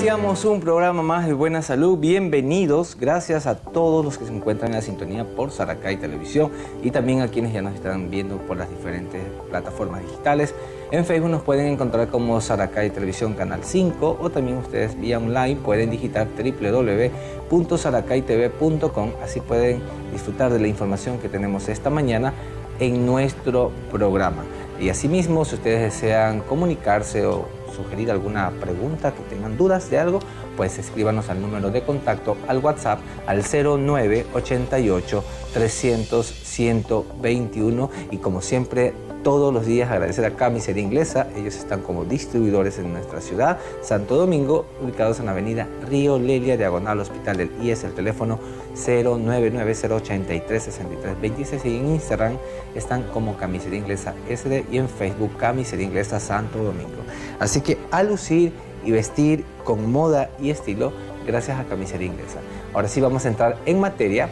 Iniciamos un programa más de Buena Salud. Bienvenidos. Gracias a todos los que se encuentran en la sintonía por Saracay Televisión y también a quienes ya nos están viendo por las diferentes plataformas digitales. En Facebook nos pueden encontrar como Saracay Televisión Canal 5 o también ustedes vía online pueden digitar www.saracaytv.com. Así pueden disfrutar de la información que tenemos esta mañana en nuestro programa. Y asimismo, si ustedes desean comunicarse o sugerir alguna pregunta, que tengan dudas de algo, pues escríbanos al número de contacto al WhatsApp al 0988 300 121. Y como siempre, todos los días agradecer a Camisería Inglesa. Ellos están como distribuidores en nuestra ciudad, Santo Domingo, ubicados en la avenida Río Lelia, diagonal Hospital del IES. El teléfono 0990836326 y en Instagram están como Camisería Inglesa SD y en Facebook Camisería Inglesa Santo Domingo. Así que a lucir y vestir con moda y estilo gracias a Camisería Inglesa. Ahora sí vamos a entrar en materia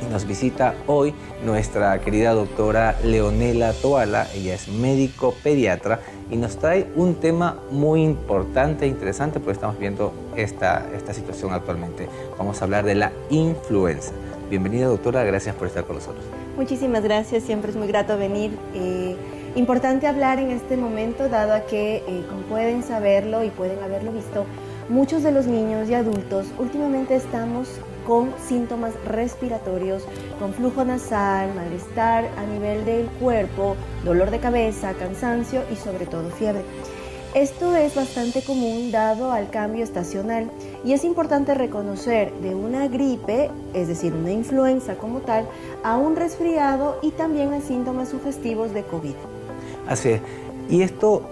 y nos visita hoy nuestra querida doctora Leonela Toala. Ella es médico pediatra y nos trae un tema muy importante e interesante porque estamos viendo esta situación actualmente. Vamos a hablar de la influenza. Bienvenida, doctora, gracias por estar con nosotros. Muchísimas gracias, siempre es muy grato venir. Importante hablar en este momento, dado a que, como pueden saberlo y pueden haberlo visto, muchos de los niños y adultos últimamente estamos con síntomas respiratorios, con flujo nasal, malestar a nivel del cuerpo, dolor de cabeza, cansancio y sobre todo fiebre. Esto es bastante común dado al cambio estacional y es importante reconocer de una gripe, es decir, una influenza como tal, a un resfriado y también a síntomas sugestivos de COVID. Así es. Y esto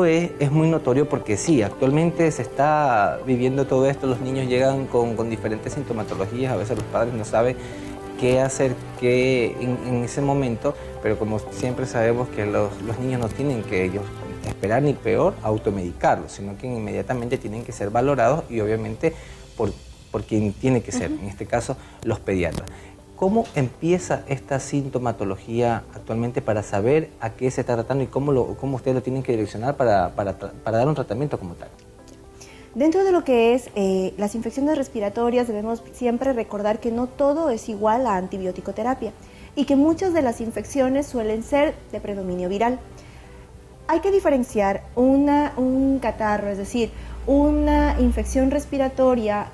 es muy notorio porque sí, actualmente se está viviendo todo esto, los niños llegan con diferentes sintomatologías, a veces los padres no saben qué hacer en ese momento, pero como siempre sabemos que los niños no tienen que ellos esperar ni peor automedicarlos, sino que inmediatamente tienen que ser valorados y obviamente por quien tiene que ser, en este caso los pediatras. ¿Cómo empieza esta sintomatología actualmente para saber a qué se está tratando y cómo ustedes lo tienen que direccionar para dar un tratamiento como tal? Dentro de lo que es las infecciones respiratorias debemos siempre recordar que no todo es igual a antibiótico-terapia y que muchas de las infecciones suelen ser de predominio viral. Hay que diferenciar un catarro, es decir, una infección respiratoria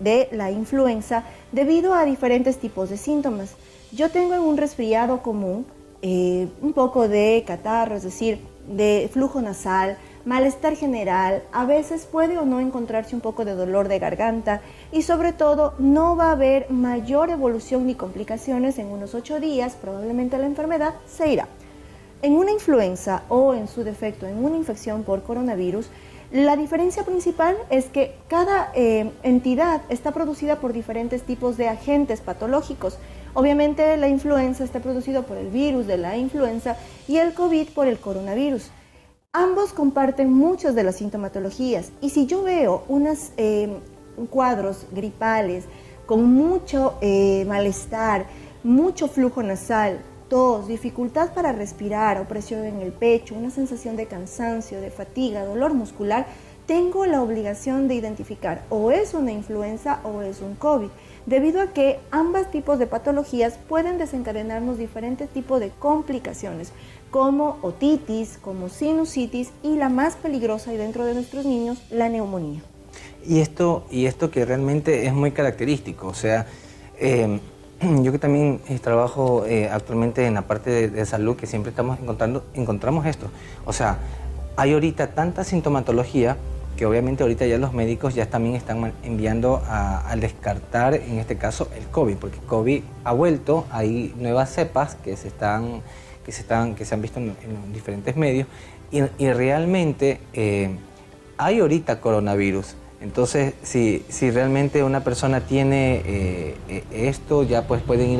de la influenza debido a diferentes tipos de síntomas. Yo tengo en un resfriado común un poco de catarro, es decir, de flujo nasal, malestar general, a veces puede o no encontrarse un poco de dolor de garganta y sobre todo no va a haber mayor evolución ni complicaciones. En unos 8 días probablemente la enfermedad se irá. En una influenza o en su defecto en una infección por coronavirus, la diferencia principal es que cada entidad está producida por diferentes tipos de agentes patológicos. Obviamente la influenza está producida por el virus de la influenza y el COVID por el coronavirus. Ambos comparten muchas de las sintomatologías y si yo veo unos cuadros gripales con mucho malestar, mucho flujo nasal, tos, dificultad para respirar, opresión en el pecho, una sensación de cansancio, de fatiga, dolor muscular, tengo la obligación de identificar o es una influenza o es un COVID, debido a que ambos tipos de patologías pueden desencadenarnos diferentes tipos de complicaciones, como otitis, como sinusitis y la más peligrosa y dentro de nuestros niños, la neumonía. Y esto que realmente es muy característico, o sea, yo que también trabajo actualmente en la parte de salud, que siempre encontramos esto. O sea, hay ahorita tanta sintomatología que obviamente ahorita ya los médicos ya también están enviando al descartar, en este caso, el COVID, porque COVID ha vuelto, hay nuevas cepas que se han visto en diferentes medios y realmente hay ahorita coronavirus. Entonces, si realmente una persona tiene esto, ya pues pueden ir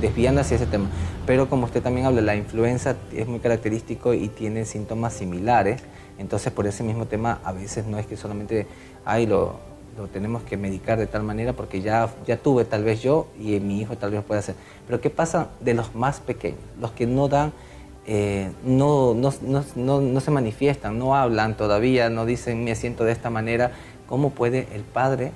desviando hacia ese tema. Pero como usted también habla, la influenza es muy característico y tiene síntomas similares. Entonces, por ese mismo tema, a veces no es que solamente lo tenemos que medicar de tal manera porque ya tuve tal vez yo y mi hijo tal vez pueda hacer. Pero ¿qué pasa de los más pequeños? Los que no dan... no se manifiestan, no hablan todavía, no dicen me siento de esta manera, cómo puede el padre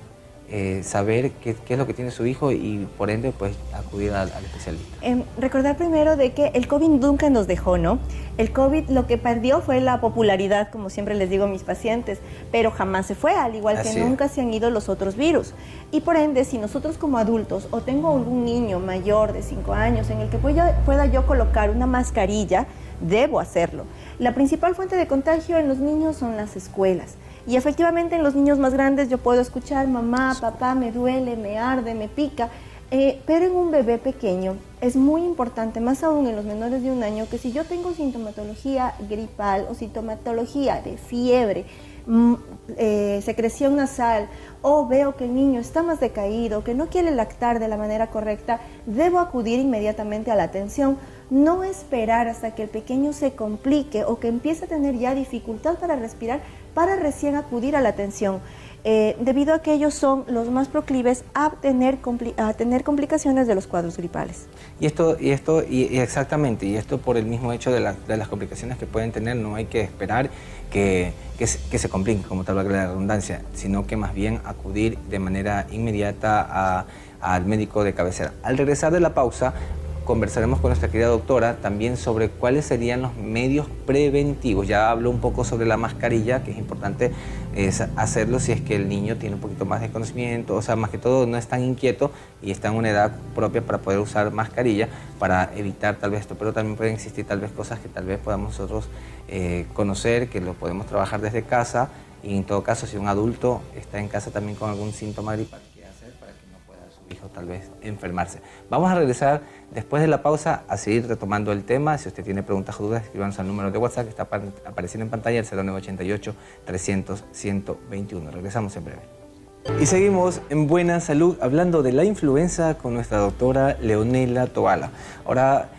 saber qué es lo que tiene su hijo y por ende pues acudir al especialista. Recordar primero de que el COVID nunca nos dejó, ¿no? El COVID lo que perdió fue la popularidad, como siempre les digo a mis pacientes, pero jamás se fue, al igual que nunca se han ido los otros virus. Y por ende, si nosotros como adultos o tengo algún niño mayor de 5 años en el que pueda yo colocar una mascarilla, debo hacerlo. La principal fuente de contagio en los niños son las escuelas. Y efectivamente en los niños más grandes yo puedo escuchar, mamá, papá, me duele, me arde, me pica, pero en un bebé pequeño es muy importante, más aún en los menores de 1 año, que si yo tengo sintomatología gripal o sintomatología de fiebre, secreción nasal, o veo que el niño está más decaído, que no quiere lactar de la manera correcta, debo acudir inmediatamente a la atención. No esperar hasta que el pequeño se complique o que empiece a tener ya dificultad para respirar para recién acudir a la atención, debido a que ellos son los más proclives a tener complicaciones de los cuadros gripales. Y exactamente, y esto por el mismo hecho de las complicaciones que pueden tener, no hay que esperar que se compliquen, como tal la redundancia, sino que más bien acudir de manera inmediata al médico de cabecera. Al regresar de la pausa, conversaremos con nuestra querida doctora también sobre cuáles serían los medios preventivos. Ya habló un poco sobre la mascarilla, que es importante hacerlo si es que el niño tiene un poquito más de conocimiento, o sea, más que todo no es tan inquieto y está en una edad propia para poder usar mascarilla para evitar tal vez esto, pero también pueden existir tal vez cosas que tal vez podamos nosotros conocer, que lo podemos trabajar desde casa, y en todo caso si un adulto está en casa también con algún síntoma gripal, hijo tal vez enfermarse. Vamos a regresar después de la pausa a seguir retomando el tema. Si usted tiene preguntas o dudas, escríbanos al número de WhatsApp que está apareciendo en pantalla, el 0988-300-121. Regresamos en breve. Y seguimos en Buena Salud hablando de la influenza con nuestra doctora Leonela Toala. Ahora,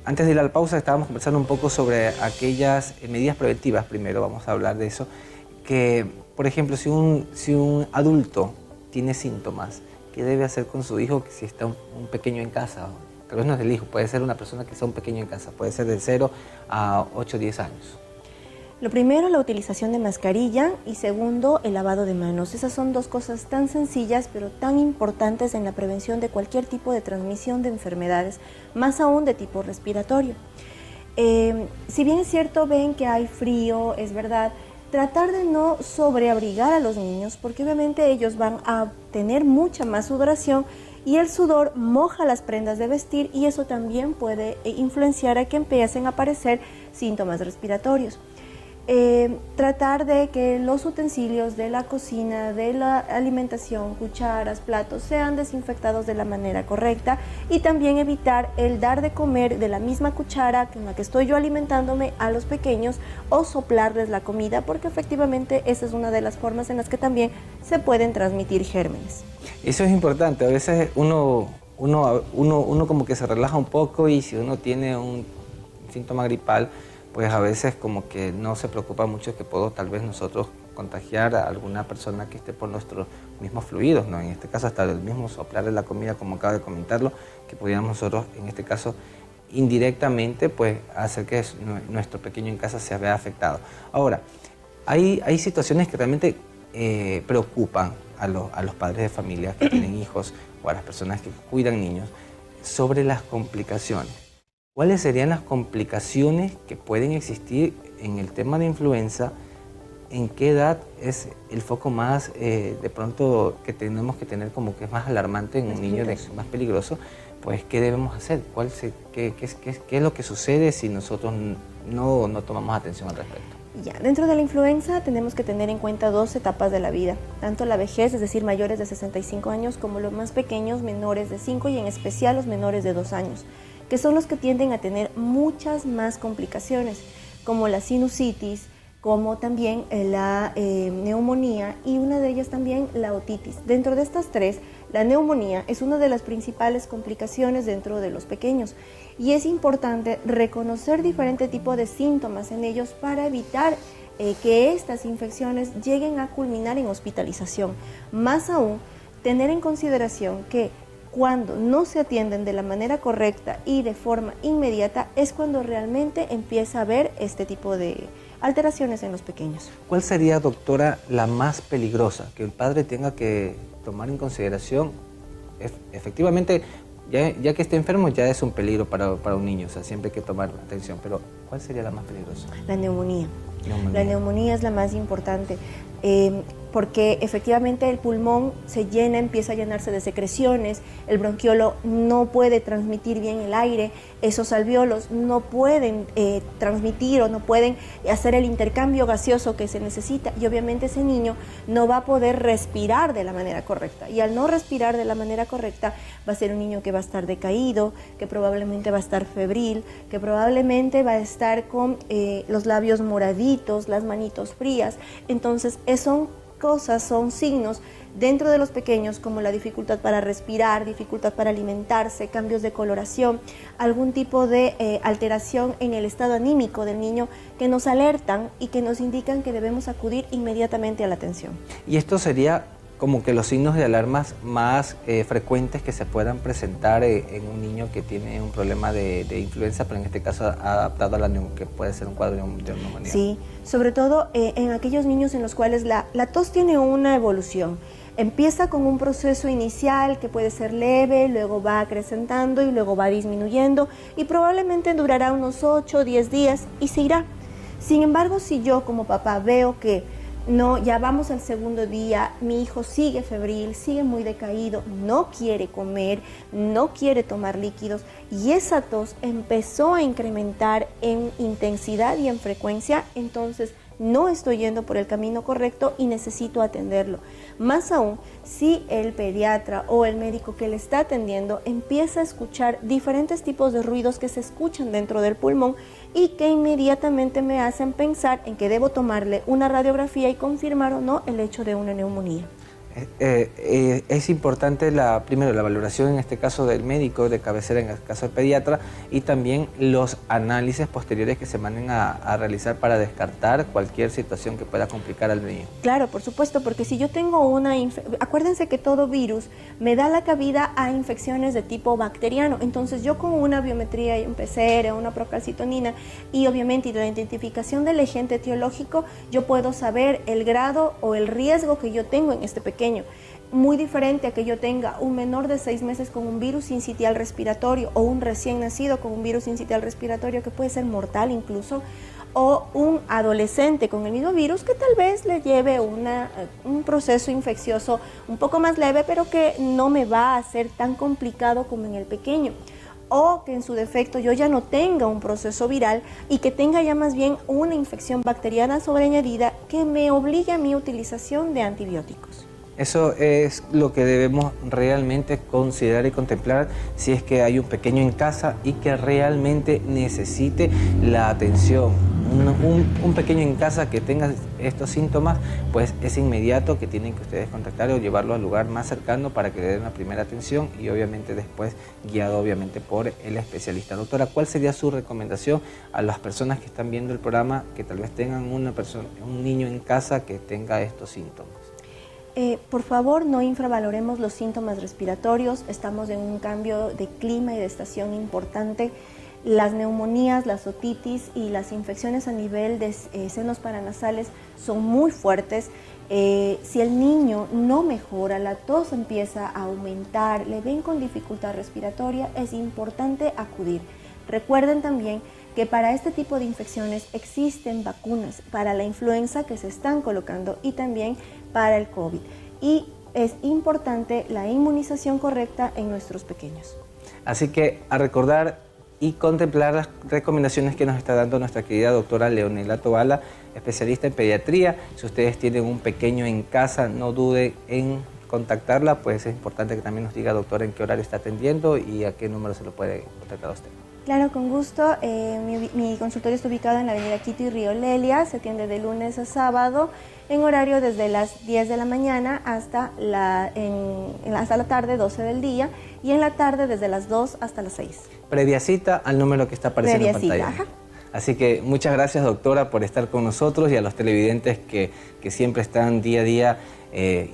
antes de ir a la pausa, estábamos conversando un poco sobre aquellas medidas preventivas. Primero vamos a hablar de eso, que por ejemplo, si un adulto tiene síntomas, ¿qué debe hacer con su hijo si está un pequeño en casa? Tal vez no es el hijo, puede ser una persona que está un pequeño en casa, puede ser de 0 a 8 o 10 años. Lo primero, la utilización de mascarilla, y segundo, el lavado de manos. Esas son dos cosas tan sencillas pero tan importantes en la prevención de cualquier tipo de transmisión de enfermedades, más aún de tipo respiratorio. Si bien es cierto, ven que hay frío, es verdad, tratar de no sobreabrigar a los niños, porque obviamente ellos van a tener mucha más sudoración y el sudor moja las prendas de vestir y eso también puede influenciar a que empiecen a aparecer síntomas respiratorios. Tratar de que los utensilios de la cocina, de la alimentación, cucharas, platos, sean desinfectados de la manera correcta y también evitar el dar de comer de la misma cuchara con la que estoy yo alimentándome a los pequeños o soplarles la comida, porque efectivamente esa es una de las formas en las que también se pueden transmitir gérmenes. Eso es importante, a veces uno como que se relaja un poco y si uno tiene un síntoma gripal, pues a veces como que no se preocupa mucho que puedo tal vez nosotros contagiar a alguna persona que esté por nuestros mismos fluidos, ¿no? En este caso hasta el mismo soplarle la comida, como acaba de comentarlo, que pudiéramos nosotros en este caso indirectamente pues hacer que nuestro pequeño en casa se vea afectado. Ahora, hay situaciones que realmente preocupan a los padres de familia que tienen hijos o a las personas que cuidan niños sobre las complicaciones. ¿Cuáles serían las complicaciones que pueden existir en el tema de influenza? ¿En qué edad es el foco más, de pronto, que tenemos que tener como que es más alarmante en un niño más peligroso? Pues, ¿qué debemos hacer? ¿Qué es lo que sucede si nosotros no tomamos atención al respecto? Ya, dentro de la influenza tenemos que tener en cuenta 2 etapas de la vida, tanto la vejez, es decir, mayores de 65 años, como los más pequeños, menores de 5 y en especial los menores de 2 años. Que son los que tienden a tener muchas más complicaciones, como la sinusitis, como también la neumonía y una de ellas también la otitis. Dentro de estas 3, la neumonía es una de las principales complicaciones dentro de los pequeños y es importante reconocer diferentes tipos de síntomas en ellos para evitar que estas infecciones lleguen a culminar en hospitalización. Más aún, tener en consideración que cuando no se atienden de la manera correcta y de forma inmediata es cuando realmente empieza a haber este tipo de alteraciones en los pequeños. ¿Cuál sería, doctora, la más peligrosa que el padre tenga que tomar en consideración? Efectivamente, ya que esté enfermo ya es un peligro para un niño, o sea, siempre hay que tomar atención, pero ¿cuál sería la más peligrosa? La neumonía. La neumonía es la más importante, porque efectivamente el pulmón se llena, empieza a llenarse de secreciones, el bronquiolo no puede transmitir bien el aire, esos alvéolos no pueden transmitir o no pueden hacer el intercambio gaseoso que se necesita, y obviamente ese niño no va a poder respirar de la manera correcta, y al no respirar de la manera correcta va a ser un niño que va a estar decaído, que probablemente va a estar febril, que probablemente va a estar con los labios moraditos, las manitos frías. Entonces son cosas, son signos dentro de los pequeños, como la dificultad para respirar, dificultad para alimentarse, cambios de coloración, algún tipo de alteración en el estado anímico del niño, que nos alertan y que nos indican que debemos acudir inmediatamente a la atención. Y esto sería como que los signos de alarmas más frecuentes que se puedan presentar en un niño que tiene un problema de influenza, pero en este caso adaptado a que puede ser un cuadro de neumonía. Sí, sobre todo en aquellos niños en los cuales la tos tiene una evolución. Empieza con un proceso inicial que puede ser leve, luego va acrecentando y luego va disminuyendo, y probablemente durará unos 8 o 10 días y se irá. Sin embargo, si yo como papá veo que no, ya vamos al segundo día, mi hijo sigue febril, sigue muy decaído, no quiere comer, no quiere tomar líquidos, y esa tos empezó a incrementar en intensidad y en frecuencia, entonces no estoy yendo por el camino correcto y necesito atenderlo. Más aún, si el pediatra o el médico que le está atendiendo empieza a escuchar diferentes tipos de ruidos que se escuchan dentro del pulmón y que inmediatamente me hacen pensar en que debo tomarle una radiografía y confirmar o no el hecho de una neumonía. Es importante primero la valoración en este caso del médico de cabecera, en el caso del pediatra, y también los análisis posteriores que se manden a realizar para descartar cualquier situación que pueda complicar al niño. Claro, por supuesto, porque si yo tengo acuérdense que todo virus me da la cabida a infecciones de tipo bacteriano, entonces yo con una biometría y un PCR, una procalcitonina y obviamente la identificación del agente etiológico, yo puedo saber el grado o el riesgo que yo tengo en este pequeño. Muy diferente a que yo tenga un menor de 6 meses con un virus sincitial respiratorio o un recién nacido con un virus sincitial respiratorio que puede ser mortal incluso, o un adolescente con el mismo virus que tal vez le lleve un proceso infeccioso un poco más leve, pero que no me va a ser tan complicado como en el pequeño. O que en su defecto yo ya no tenga un proceso viral y que tenga ya más bien una infección bacteriana sobreañadida que me obligue a mi utilización de antibióticos. Eso es lo que debemos realmente considerar y contemplar si es que hay un pequeño en casa y que realmente necesite la atención. Un pequeño en casa que tenga estos síntomas, pues es inmediato que tienen que ustedes contactar o llevarlo al lugar más cercano para que le den la primera atención y obviamente después guiado obviamente por el especialista. Doctora, ¿cuál sería su recomendación a las personas que están viendo el programa que tal vez tengan un niño en casa que tenga estos síntomas? Por favor, no infravaloremos los síntomas respiratorios. Estamos en un cambio de clima y de estación importante. Las neumonías, las otitis y las infecciones a nivel de senos paranasales son muy fuertes. Si el niño no mejora, la tos empieza a aumentar, le ven con dificultad respiratoria, es importante acudir. Recuerden también que para este tipo de infecciones existen vacunas para la influenza que se están colocando y también para el COVID. Y es importante la inmunización correcta en nuestros pequeños. Así que a recordar y contemplar las recomendaciones que nos está dando nuestra querida doctora Leonela Tovala, especialista en pediatría. Si ustedes tienen un pequeño en casa, no dude en contactarla, pues es importante que también nos diga, doctora, en qué horario está atendiendo y a qué número se lo puede contactar a usted. Claro, con gusto. Mi consultorio está ubicado en la avenida Quito y Río Lelia. Se atiende de lunes a sábado en horario desde las 10 de la mañana hasta la tarde, 12 del día, y en la tarde desde las 2 hasta las 6. Previa cita al número que está apareciendo en pantalla. Ajá. Así que muchas gracias, doctora, por estar con nosotros, y a los televidentes que siempre están día a día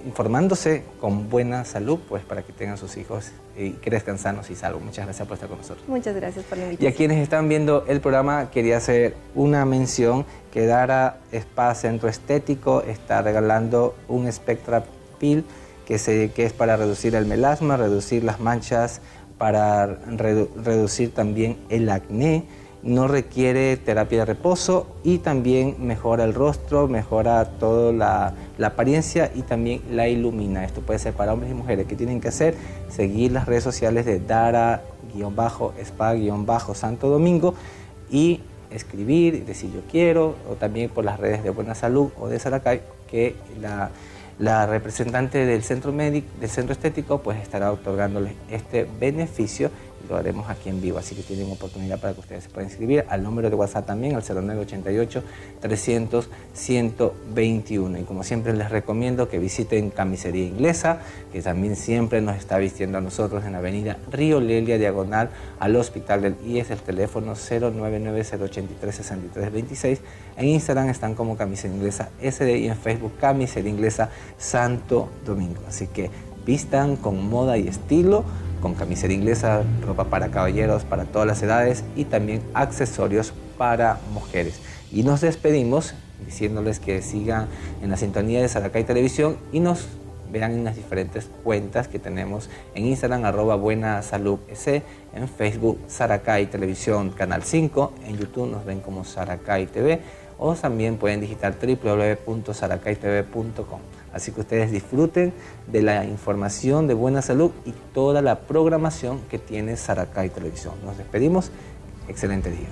informándose con buena salud, pues para que tengan sus hijos y crezcan sanos y salvos. Muchas gracias por estar con nosotros. Muchas gracias por la Y invitación. a quienes están viendo el programa, quería hacer una mención que Dara Spa Centro Estético está regalando un Spectra Peel que es para reducir el melasma, reducir las manchas, para reducir también el acné. No requiere terapia de reposo y también mejora el rostro, mejora toda la apariencia y también la ilumina. Esto puede ser para hombres y mujeres. ¿Qué tienen que hacer? Seguir las redes sociales de Dara-Spa-Santo Domingo y escribir y decir yo quiero, o también por las redes de Buena Salud o de Saracay, que la representante del centro médico, del centro estético, pues estará otorgándoles este beneficio. Lo haremos aquí en vivo, así que tienen oportunidad para que ustedes se puedan inscribir al número de WhatsApp también, al 0988-300-121. Y como siempre les recomiendo que visiten Camisería Inglesa, que también siempre nos está vistiendo a nosotros en la avenida Río Lelia, diagonal al Hospital del IES, el teléfono 099-083-6326. En Instagram están como Camisería Inglesa SD y en Facebook Camisería Inglesa Santo Domingo. Así que vistan con moda y estilo, con Camisería Inglesa, ropa para caballeros, para todas las edades y también accesorios para mujeres. Y nos despedimos diciéndoles que sigan en la sintonía de Saracay Televisión y nos vean en las diferentes cuentas que tenemos en Instagram, @buenasaludec, en Facebook Saracay Televisión Canal 5, en YouTube nos ven como Saracay TV, o también pueden digitar www.saracaytv.com. Así que ustedes disfruten de la información de Buena Salud y toda la programación que tiene Saracay Televisión. Nos despedimos. Excelente día.